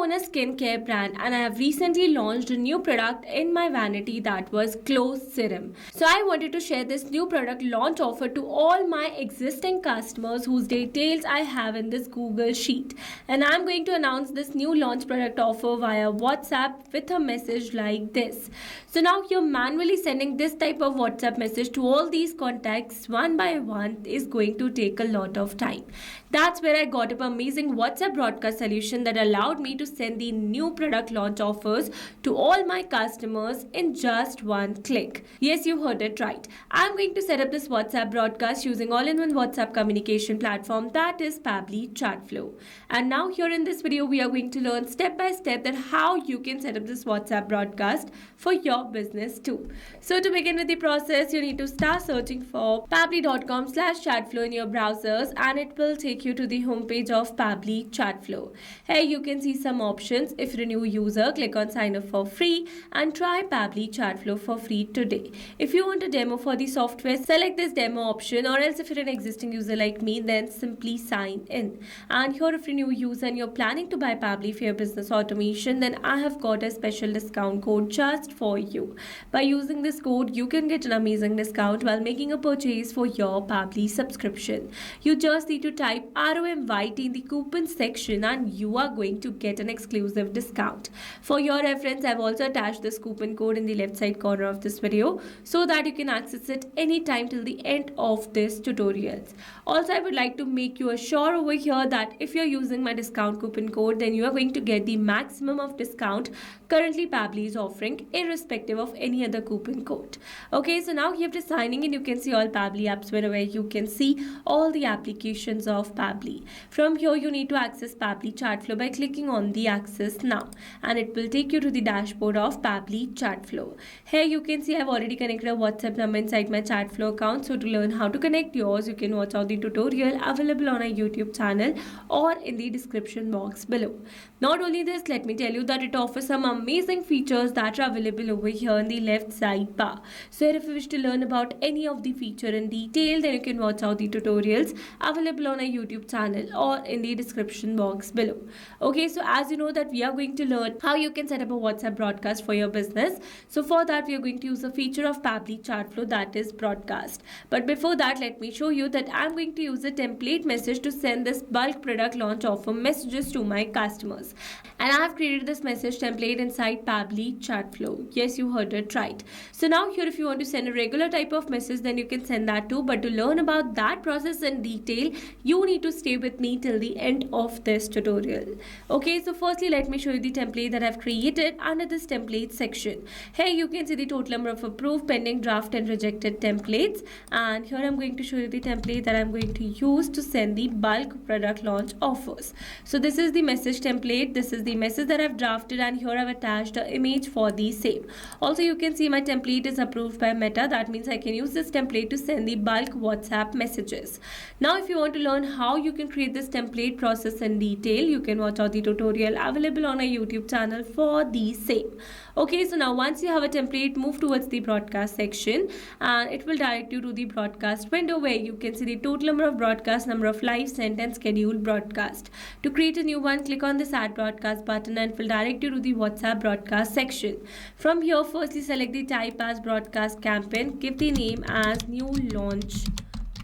own a skincare brand and I have recently launched a new product in my vanity that was Glow Serum. So I wanted to share this new product launch offer to all my existing customers whose details I have in this Google Sheet. And I'm going to announce this new launch product offer via WhatsApp with a message like this. So now you're manually sending this type of WhatsApp message to all these contacts one by one is going to take a lot of time. That's where I got up an amazing WhatsApp broadcast solution that allowed me to send the new product launch offers to all my customers in just one click. Yes, you heard it right. I'm going to set up this WhatsApp broadcast using all-in-one WhatsApp communication platform that is Pabbly Chatflow. And now here in this video, we are going to learn step by step that how you can set up this WhatsApp broadcast for your business too. So to begin with the process, you need to start searching for pabbly.com/chatflow in your browsers and it will take you to the homepage of Pabbly Chatflow. Here you can see some options. If you're a new user, click on sign up for free and try Pabbly Chatflow for free today. If you want a demo for the software, select this demo option, or else if you're an existing user like me, then simply sign in. And here if you're a new user and you're planning to buy Pabbly for your business automation, then I have got a special discount code just for you. By using this code, you can get an amazing discount while making a purchase for your Pabbly subscription. You just need to type ROMYT in the coupon section and you are going to get an exclusive discount. For your reference, I've also attached this coupon code in the left side corner of this video so that you can access it anytime till the end of this tutorial. Also, I would like to make you assure over here that if you're using my discount coupon code, then you are going to get the maximum of discount currently Pabbly is offering irrespective of any other coupon code. Okay, so now you have to signing in. You can see all Pabbly apps wherever you can see all the applications of Pabbly. From here, you need to access Pabbly Chatflow by clicking on the access now and it will take you to the dashboard of Pabbly Chatflow. Here you can see I've already connected a WhatsApp number inside my Chatflow account. So to learn how to connect yours, you can watch out the tutorial available on our YouTube channel or in the description box below. Not only this, let me tell you that it offers some amazing features that are available over here in the left side bar. So if you wish to learn about any of the feature in detail, then you can watch out the tutorials available on our YouTube channel or in the description box below. Okay, so as you know that we are going to learn how you can set up a WhatsApp broadcast for your business. So for that, we are going to use a feature of Pabbly Chatflow that is broadcast. But before that, let me show you that I'm going to use a template message to send this bulk product launch offer messages to my customers. And I have created this message template inside Pabbly Chatflow. Yes, you heard it right. So now here, if you want to send a regular type of message, then you can send that too. But to learn about that process in detail, you need to stay with me till the end of this tutorial. Okay, so firstly, let me show you the template that I've created under this template section. Here you can see the total number of approved, pending, draft and rejected templates. And here I'm going to show you the template that I'm going to use to send the bulk product launch offers. So this is the message template. This is the message that I've drafted and here I've attached an image for the same. Also, you can see my template is approved by Meta. That means I can use this template to send the bulk WhatsApp messages. Now, if you want to learn how you can create this template process in detail, you can watch out the tutorial available on our YouTube channel for the same. Okay, so now once you have a template, move towards the broadcast section and it will direct you to the broadcast window where you can see the total number of broadcast, number of live sent and scheduled broadcast. To create a new one, click on this add broadcast button and it will direct you to the WhatsApp broadcast section. From here, firstly select the type as broadcast campaign, give the name as new launch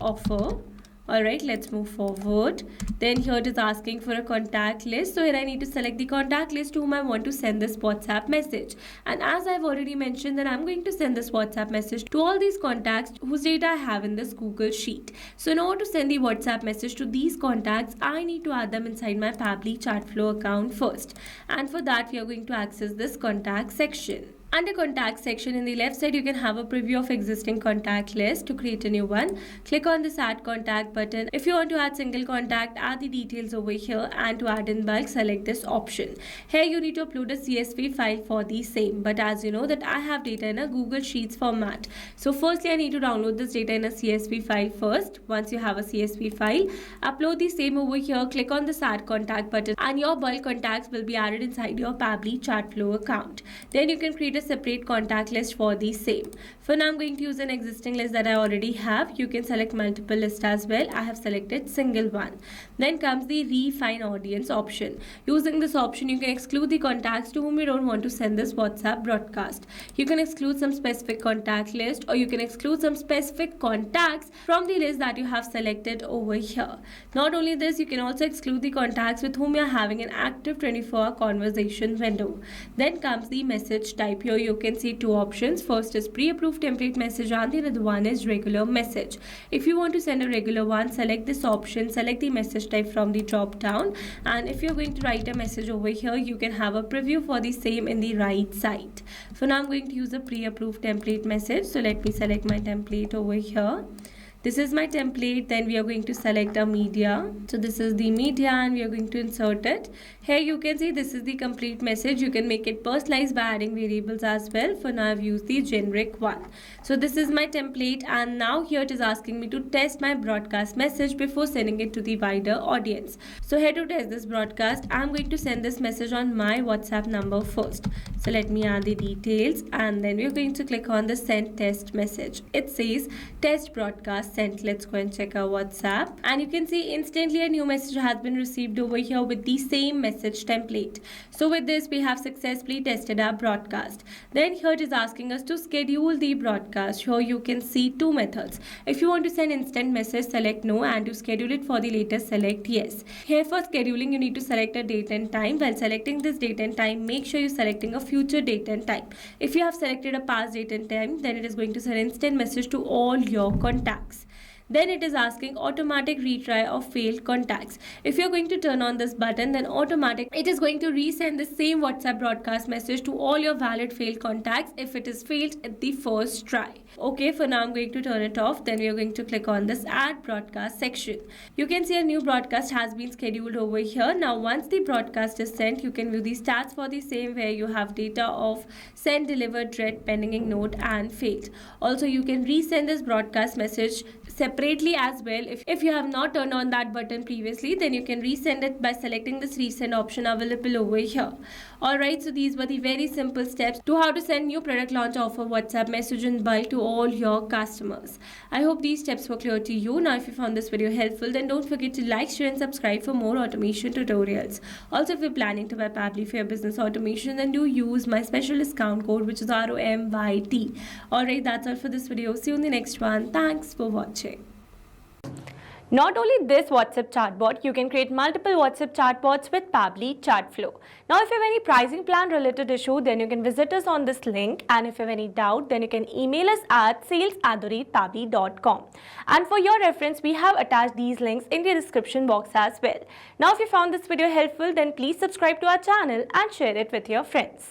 offer. Alright, let's move forward. Then here it is asking for a contact list. So here I need to select the contact list to whom I want to send this WhatsApp message. And as I've already mentioned that I'm going to send this WhatsApp message to all these contacts whose data I have in this Google Sheet. So in order to send the WhatsApp message to these contacts, I need to add them inside my Pabbly Chatflow account first. And for that, we are going to access this contact section. Under contact section in the left side, you can have a preview of existing contact list. To create a new one, click on this add contact button. If you want to add single contact, add the details over here, and to add in bulk, select this option. Here you need to upload a CSV file for the same, but as you know that I have data in a Google Sheets format. So firstly, I need to download this data in a CSV file first. Once you have a CSV file, upload the same over here, click on this add contact button and your bulk contacts will be added inside your Pabbly Chatflow account. Then you can create a a separate contact list for the same. For now, I'm going to use an existing list that I already have. You can select multiple lists as well. I have selected single one. Then comes the refine audience option. Using this option, you can exclude the contacts to whom you don't want to send this WhatsApp broadcast. You can exclude some specific contact list, or you can exclude some specific contacts from the list that you have selected over here. Not only this, you can also exclude the contacts with whom you are having an active 24-hour conversation window. Then comes the message type. Here you can see two options. First is pre-approved template message and the other one is regular message. If you want to send a regular one, select this option, select the message type from the drop down, and if you're going to write a message over here, you can have a preview for the same in the right side. For now, I'm going to use a pre-approved template message. So let me select my template over here. This is my template. Then we are going to select a media. So this is the media and we are going to insert it. Here you can see this is the complete message. You can make it personalized by adding variables as well. For now, I've used the generic one. So this is my template, and now here it is asking me to test my broadcast message before sending it to the wider audience. So here to test this broadcast, I'm going to send this message on my WhatsApp number first. So let me add the details, and then we're going to click on the send test message. It says test broadcast sent. Let's go and check our WhatsApp, and you can see instantly a new message has been received over here with the same message template. So with this, we have successfully tested our broadcast. Then here it is asking us to schedule the broadcast. Here you can see two methods. If you want to send instant message, select no, and to schedule it for the later, select yes. Here for scheduling, you need to select a date and time. While selecting this date and time, make sure you're selecting a future date and time. If you have selected a past date and time, then it is going to send instant message to all your contacts. Then it is asking automatic retry of failed contacts. If you're going to turn on this button, then it is going to resend the same WhatsApp broadcast message to all your valid failed contacts if it is failed at the first try. Okay, for now I'm going to turn it off. Then we are going to click on this add broadcast section. You can see a new broadcast has been scheduled over here. Now once the broadcast is sent, you can view the stats for the same, where you have data of sent, delivered, read, pending, ignored and failed. Also, you can resend this broadcast message separately as well. If you have not turned on that button previously, then you can resend it by selecting this resend option available over here. Alright, so these were the very simple steps to how to send new product launch offer WhatsApp message in bulk to all your customers. I hope these steps were clear to you. Now if you found this video helpful, then don't forget to like, share and subscribe for more automation tutorials. Also, if you're planning to buy Pabbly for your business automation, then do use my special discount code, which is ROMYT. Alright, that's all for this video. See you in the next one. Thanks for watching. Not only this WhatsApp chatbot, you can create multiple WhatsApp chatbots with Pabbly Chatflow. Now, if you have any pricing plan related issue, then you can visit us on this link. And if you have any doubt, then you can email us at sales@pabbly.com. And for your reference, we have attached these links in the description box as well. Now, if you found this video helpful, then please subscribe to our channel and share it with your friends.